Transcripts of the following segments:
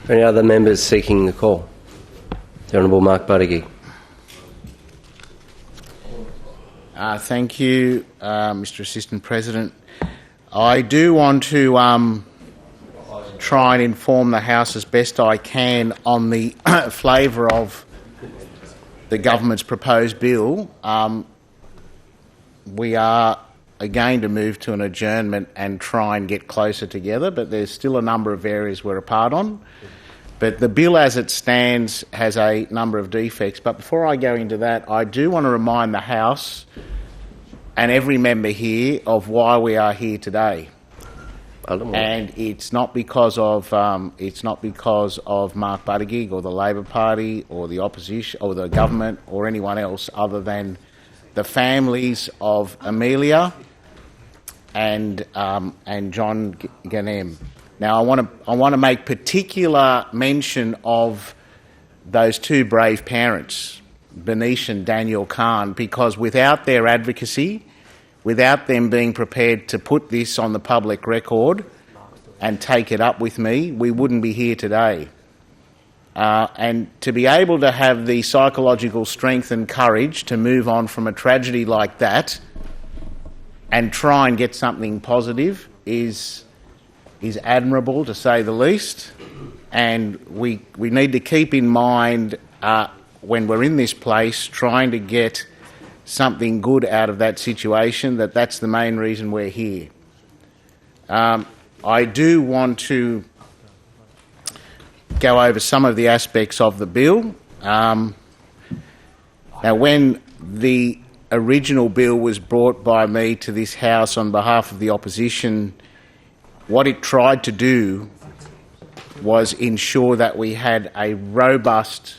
Any other members seeking the call? The Honourable Mark Buttigieg. Thank you, Mr Assistant President. I do want to try and inform the House as best I can on the flavour of the government's proposed bill. We are going to move to an adjournment and try and get closer together, but there's still a number of areas we're apart on. But the bill as it stands has a number of defects. But before I go into that, I do want to remind the House and every member here of why we are here today. And it's not because of Mark Buttigieg or the Labor Party or the opposition or the government or anyone else other than the families of Amelia and John Ganem. Now, I want to make particular mention of those two brave parents, Benish and Daniel Khan, because without their advocacy, without them being prepared to put this on the public record and take it up with me, we wouldn't be here today. And to be able to have the psychological strength and courage to move on from a tragedy like that and try and get something positive is admirable, to say the least. And we need to keep in mind when we're in this place trying to get something good out of that situation, that's the main reason we're here. I do want to go over some of the aspects of the bill. Now, when the original bill was brought by me to this House on behalf of the opposition, what it tried to do was ensure that we had a robust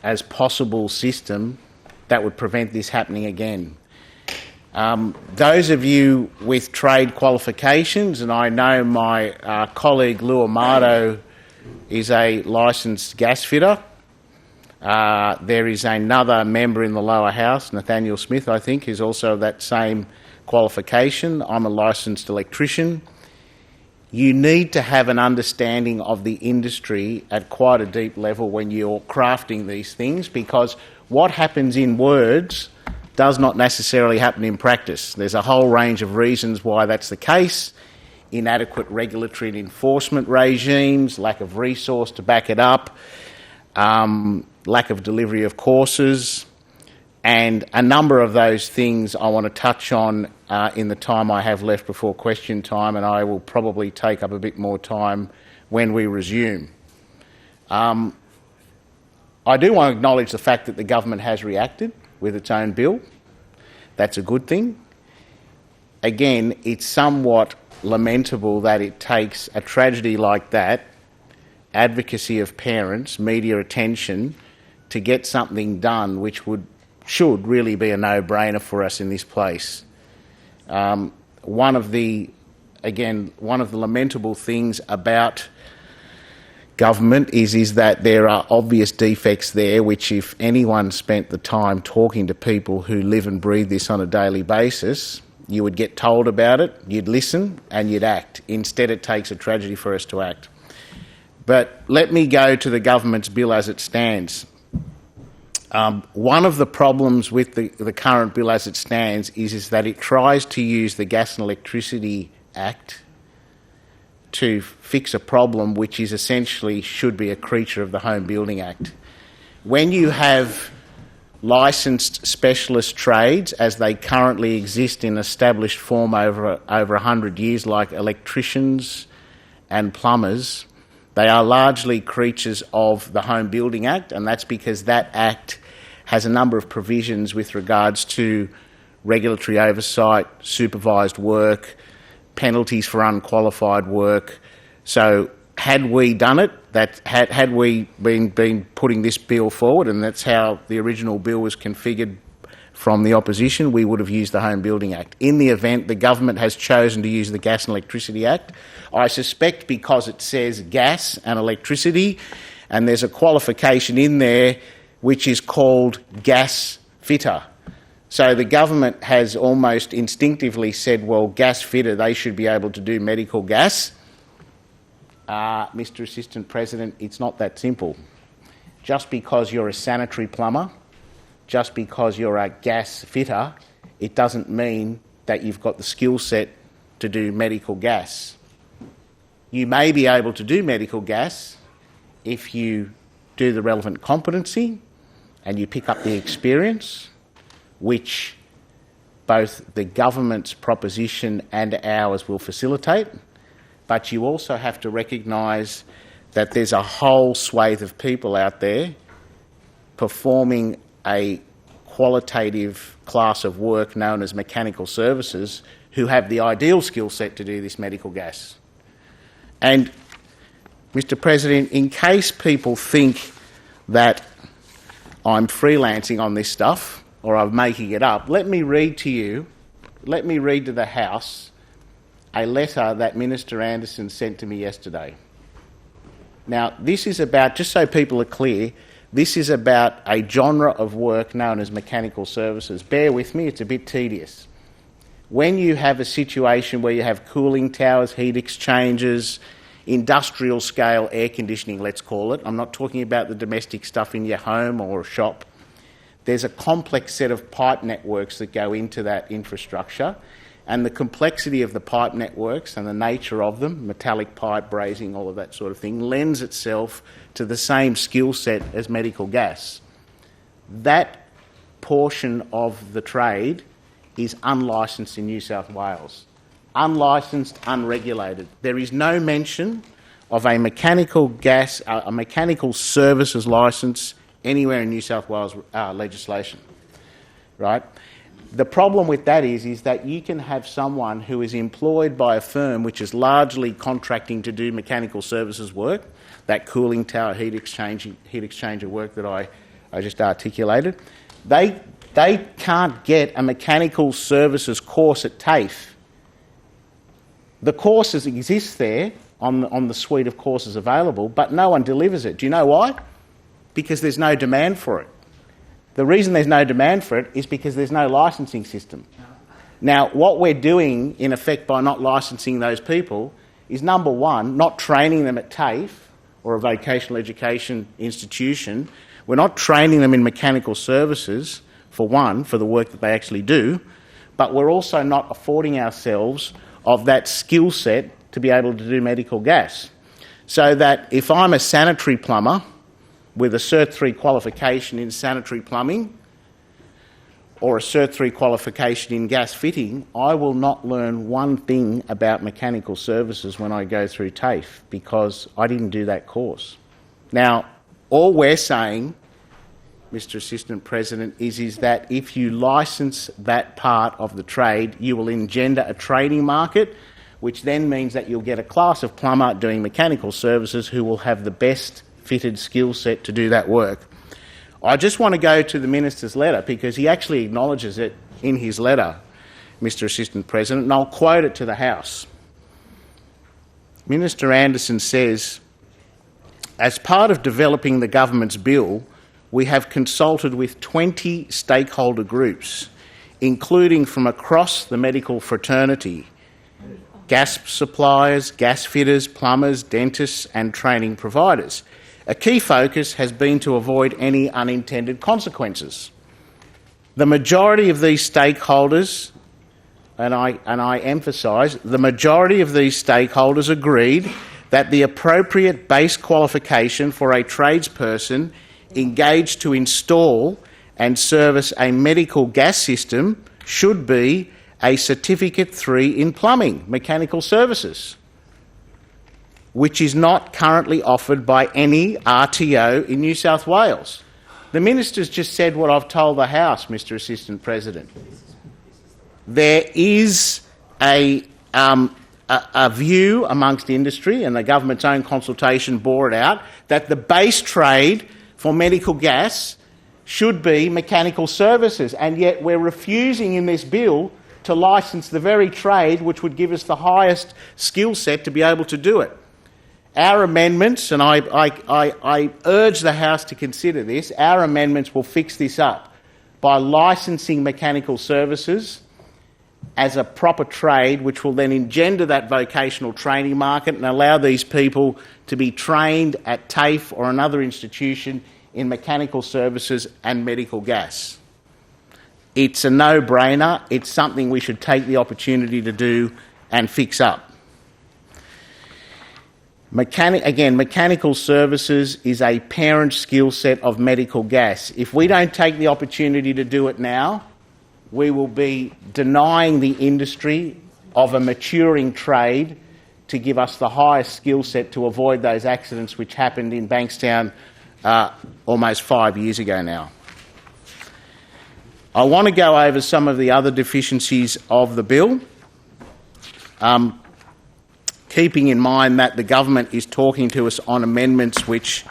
as possible system that would prevent this happening again. Those of you with trade qualifications, and I know my colleague Lou Amato is a licensed gas fitter. There is another member in the lower house, Nathaniel Smith, I think, who's also that same qualification. I'm a licensed electrician. You need to have an understanding of the industry at quite a deep level when you're crafting these things, because what happens in words does not necessarily happen in practice. There's a whole range of reasons why that's the case: inadequate regulatory and enforcement regimes, lack of resource to back it up, lack of delivery of courses, and a number of those things I want to touch on in the time I have left before question time, and I will probably take up a bit more time when we resume. I do want to acknowledge the fact that the government has reacted with its own bill. That's a good thing. Again, it's somewhat lamentable that it takes a tragedy like that, advocacy of parents, media attention, to get something done which should really be a no-brainer for us in this place. One of the lamentable things about government is that there are obvious defects there which, if anyone spent the time talking to people who live and breathe this on a daily basis, you would get told about it, you'd listen and you'd act. Instead, it takes a tragedy for us to act. But let me go to the government's bill as it stands. One of the problems with the current bill as it stands is that it tries to use the Gas and Electricity Act to fix a problem which is essentially should be a creature of the Home Building Act. When you have licensed specialist trades as they currently exist in established form over 100 years, like electricians and plumbers, they are largely creatures of the Home Building Act, and that's because that Act has a number of provisions with regards to regulatory oversight, supervised work, penalties for unqualified work. So had we done it, had we been putting this bill forward, and that's how the original bill was configured from the opposition, we would have used the Home Building Act. In the event the government has chosen to use the Gas and Electricity Act, I suspect because it says gas and electricity, and there's a qualification in there which is called gas fitter. So the government has almost instinctively said, well, gas fitter, they should be able to do medical gas. Mr. Assistant President, it's not that simple. Just because you're a sanitary plumber, just because you're a gas fitter, it doesn't mean that you've got the skill set to do medical gas. You may be able to do medical gas if you do the relevant competency and you pick up the experience, which both the government's proposition and ours will facilitate, but you also have to recognise that there's a whole swathe of people out there performing a qualitative class of work known as mechanical services who have the ideal skill set to do this medical gas. And, Mr. President, in case people think that I'm freelancing on this stuff or I'm making it up, let me read to the House a letter that Minister Anderson sent to me yesterday. Now, this is about, just so people are clear, this is about a genre of work known as mechanical services. Bear with me, it's a bit tedious. When you have a situation where you have cooling towers, heat exchangers, industrial scale air conditioning, let's call it, I'm not talking about the domestic stuff in your home or shop, there's a complex set of pipe networks that go into that infrastructure, and the complexity of the pipe networks and the nature of them, metallic pipe, brazing, all of that sort of thing, lends itself to the same skill set as medical gas. That portion of the trade is unlicensed in New South Wales. Unlicensed, unregulated. There is no mention of a mechanical services licence anywhere in New South Wales legislation, right? The problem with that is that you can have someone who is employed by a firm which is largely contracting to do mechanical services work, that cooling tower heat exchanger work that I just articulated. They can't get a mechanical services course at TAFE. The courses exist there on the suite of courses available, but no one delivers it. Do you know why? Because there's no demand for it. The reason there's no demand for it is because there's no licensing system. Now, what we're doing, in effect, by not licensing those people is, number one, not training them at TAFE or a vocational education institution. We're not training them in mechanical services, for one, for the work that they actually do, but we're also not affording ourselves of that skill set to be able to do medical gas. So that if I'm a sanitary plumber with a Cert 3 qualification in sanitary plumbing or a Cert 3 qualification in gas fitting, I will not learn one thing about mechanical services when I go through TAFE because I didn't do that course. Now, all we're saying, Mr. Assistant President, is that if you licence that part of the trade, you will engender a trading market, which then means that you'll get a class of plumber doing mechanical services who will have the best fitted skill set to do that work. I just want to go to the Minister's letter because he actually acknowledges it in his letter, Mr. Assistant President, and I'll quote it to the House. Minister Anderson says, as part of developing the government's bill, we have consulted with 20 stakeholder groups, including from across the medical fraternity, gas suppliers, gas fitters, plumbers, dentists and training providers. A key focus has been to avoid any unintended consequences. The majority of these stakeholders, and I emphasise, the majority of these stakeholders agreed that the appropriate base qualification for a tradesperson engaged to install and service a medical gas system should be a Certificate 3 in plumbing, mechanical services, which is not currently offered by any RTO in New South Wales. The Minister's just said what I've told the House, Mr. Assistant President. There is a view amongst industry, and the government's own consultation bore it out, that the base trade for medical gas should be mechanical services, and yet we're refusing in this bill to licence the very trade which would give us the highest skill set to be able to do it. Our amendments, and I urge the House to consider this, our amendments will fix this up by licensing mechanical services as a proper trade, which will then engender that vocational training market and allow these people to be trained at TAFE or another institution in mechanical services and medical gas. It's a no-brainer. It's something we should take the opportunity to do and fix up. Mechanical services is a parent skill set of medical gas. If we don't take the opportunity to do it now, we will be denying the industry of a maturing trade to give us the highest skill set to avoid those accidents which happened in Bankstown almost 5 years ago now. I want to go over some of the other deficiencies of the bill, keeping in mind that the government is talking to us on amendments which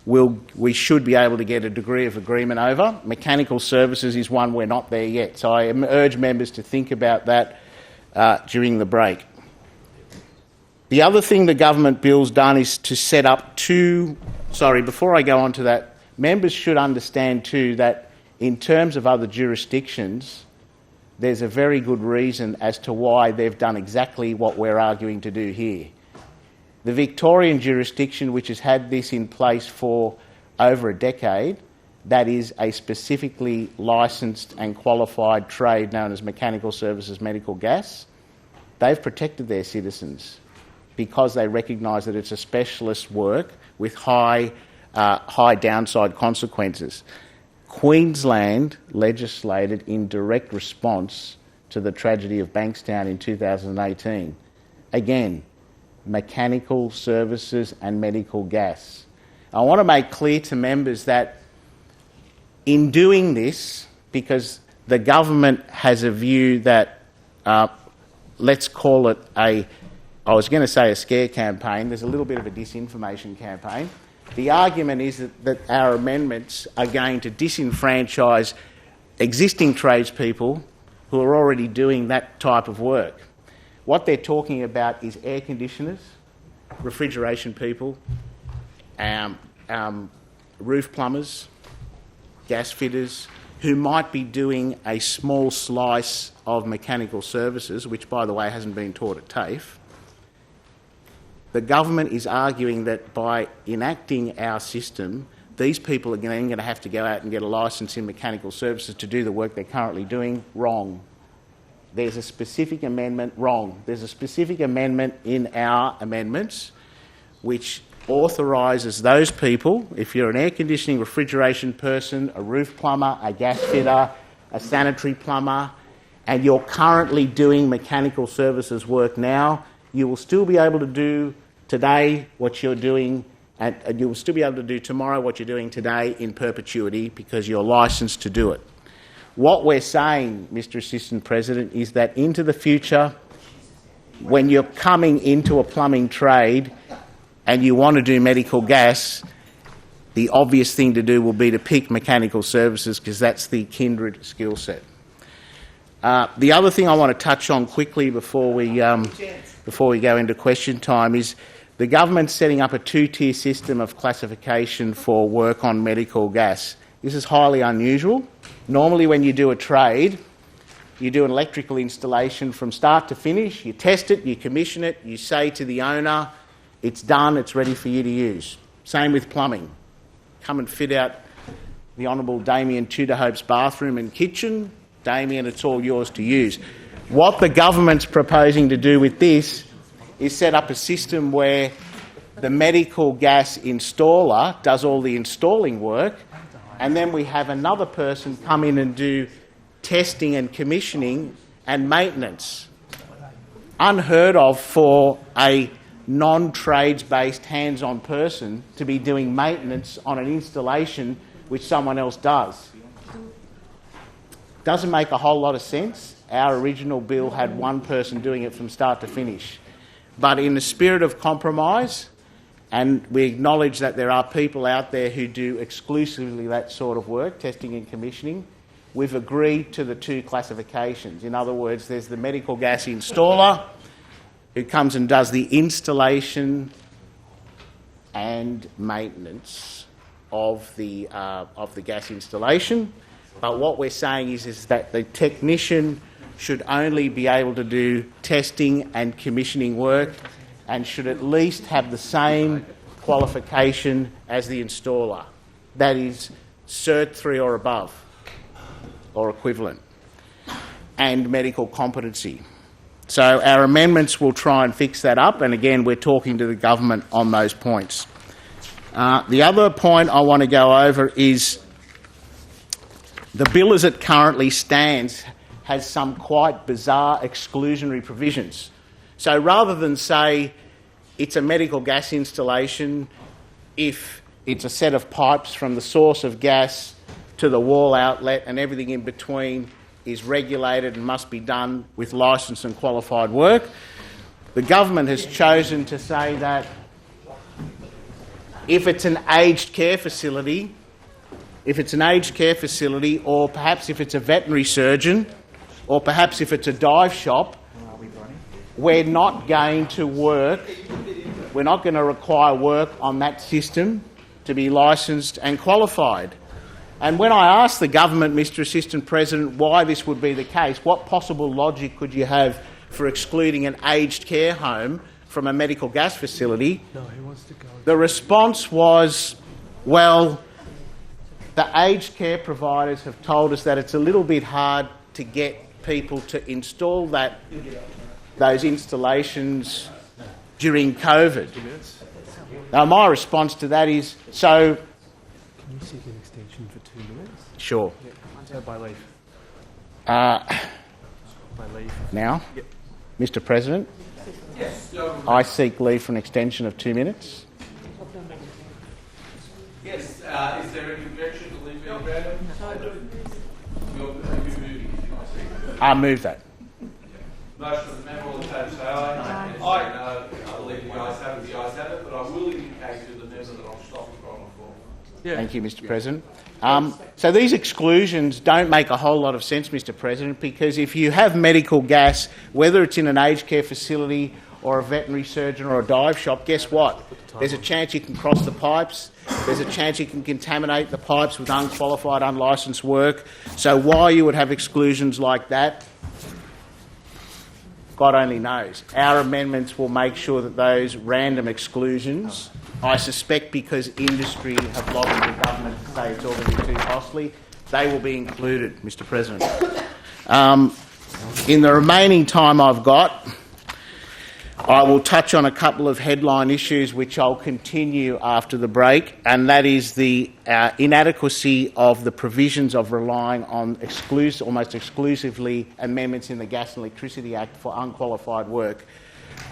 we should be able to get a degree of agreement over. Mechanical services is one we're not there yet, so I urge members to think about that during the break. The other thing the government bill's done is to set up before I go on to that, members should understand too that in terms of other jurisdictions, there's a very good reason as to why they've done exactly what we're arguing to do here. The Victorian jurisdiction, which has had this in place for over a decade, that is a specifically licensed and qualified trade known as mechanical services, medical gas, they've protected their citizens because they recognise that it's a specialist work with high downside consequences. Queensland legislated in direct response to the tragedy of Bankstown in 2018. Again, mechanical services and medical gas. I want to make clear to members that in doing this, because the government has a view that, let's call it I was going to say a scare campaign, there's a little bit of a disinformation campaign. The argument is that our amendments are going to disenfranchise existing tradespeople who are already doing that type of work. What they're talking about is air conditioners, refrigeration people, roof plumbers, gas fitters, who might be doing a small slice of mechanical services, which, by the way, hasn't been taught at TAFE. The government is arguing that by enacting our system, these people are then going to have to go out and get a licence in mechanical services to do the work they're currently doing. Wrong. There's a specific amendment, wrong. There's a specific amendment in our amendments which authorises those people, if you're an air conditioning, refrigeration person, a roof plumber, a gas fitter, a sanitary plumber, and you're currently doing mechanical services work now, you will still be able to do today what you're doing, and you will still be able to do tomorrow what you're doing today in perpetuity because you're licensed to do it. What we're saying, Mr. Assistant President, is that into the future, when you're coming into a plumbing trade and you want to do medical gas, the obvious thing to do will be to pick mechanical services because that's the kindred skill set. The other thing I want to touch on quickly before we go into question time is the government's setting up a two-tier system of classification for work on medical gas. This is highly unusual. Normally when you do a trade, you do an electrical installation from start to finish, you test it, you commission it, you say to the owner, it's done, it's ready for you to use. Same with plumbing. Come and fit out the Honourable Damien Tudorhope's bathroom and kitchen. Damien, it's all yours to use. What the government's proposing to do with this is set up a system where the medical gas installer does all the installing work, and then we have another person come in and do testing and commissioning and maintenance. Unheard of for a non-trades-based hands-on person to be doing maintenance on an installation which someone else does. Doesn't make a whole lot of sense. Our original bill had one person doing it from start to finish. But in the spirit of compromise, and we acknowledge that there are people out there who do exclusively that sort of work, testing and commissioning, we've agreed to the two classifications. In other words, there's the medical gas installer who comes and does the installation and maintenance of the gas installation. But what we're saying is that the technician should only be able to do testing and commissioning work and should at least have the same qualification as the installer. That is Cert 3 or above, or equivalent, and medical competency. So our amendments will try and fix that up, and again, we're talking to the government on those points. The other point I want to go over is the bill as it currently stands has some quite bizarre exclusionary provisions. So rather than say it's a medical gas installation if it's a set of pipes from the source of gas to the wall outlet and everything in between is regulated and must be done with licensed and qualified work, the government has chosen to say that if it's an aged care facility, or perhaps if it's a veterinary surgeon, or perhaps if it's a dive shop, we're not going to require work on that system to be licensed and qualified. And when I asked the government, Mr Assistant President, why this would be the case, what possible logic could you have for excluding an aged care home from a medical gas facility, the response was, well, the aged care providers have told us that it's a little bit hard to get people to install those installations during COVID. Now, my response to that is, so... Can you seek an extension for 2 minutes? Sure. Yeah, by leave. By leave. Now? Yep. Mr President? Yes. I seek leave for an extension of 2 minutes. Yes. Is there any objection to leave being granted? You're moving. I move that. Motion of the member, all in favour say aye. Aye. I believe the ayes have it, but I will indicate to the member that I'll stop it on the floor. Yeah. Thank you, Mr President. So these exclusions don't make a whole lot of sense, Mr President, because if you have medical gas, whether it's in an aged care facility or a veterinary surgeon or a dive shop, guess what? There's a chance you can cross the pipes. There's a chance you can contaminate the pipes with unqualified, unlicensed work. So why you would have exclusions like that, God only knows. Our amendments will make sure that those random exclusions, I suspect because industry have lobbied the government to say it's all going to be too costly, they will be included, Mr President. In the remaining time I've got, I will touch on a couple of headline issues which I'll continue after the break, and that is the inadequacy of the provisions of relying on almost exclusively amendments in the Gas and Electricity Act for unqualified work.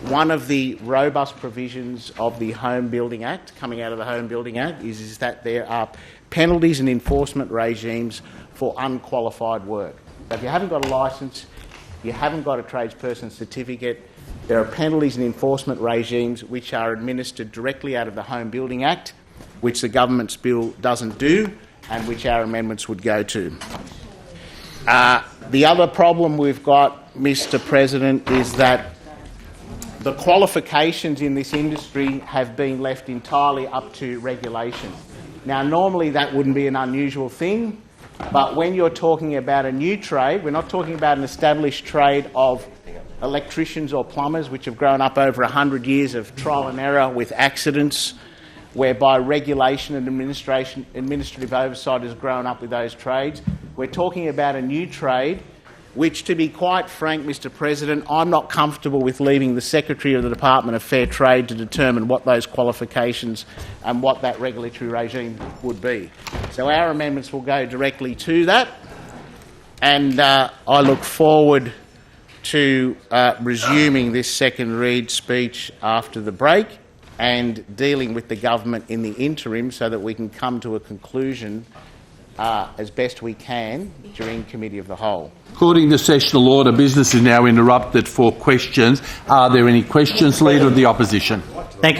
One of the robust provisions of the Home Building Act, coming out of the Home Building Act, is that there are penalties and enforcement regimes for unqualified work. So if you haven't got a licence, you haven't got a tradesperson certificate, there are penalties and enforcement regimes which are administered directly out of the Home Building Act, which the government's bill doesn't do and which our amendments would go to. The other problem we've got, Mr President, is that the qualifications in this industry have been left entirely up to regulation. Now, normally that wouldn't be an unusual thing, but when you're talking about a new trade, we're not talking about an established trade of electricians or plumbers, which have grown up over 100 years of trial and error with accidents, whereby regulation and administrative oversight has grown up with those trades. We're talking about a new trade which, to be quite frank, Mr President, I'm not comfortable with leaving the Secretary of the Department of Fair Trade to determine what those qualifications and what that regulatory regime would be. So our amendments will go directly to that, and I look forward to resuming this second read speech after the break and dealing with the government in the interim so that we can come to a conclusion as best we can during Committee of the Whole. According to sessional order, business is now interrupted for questions. Are there any questions, Leader of the Opposition?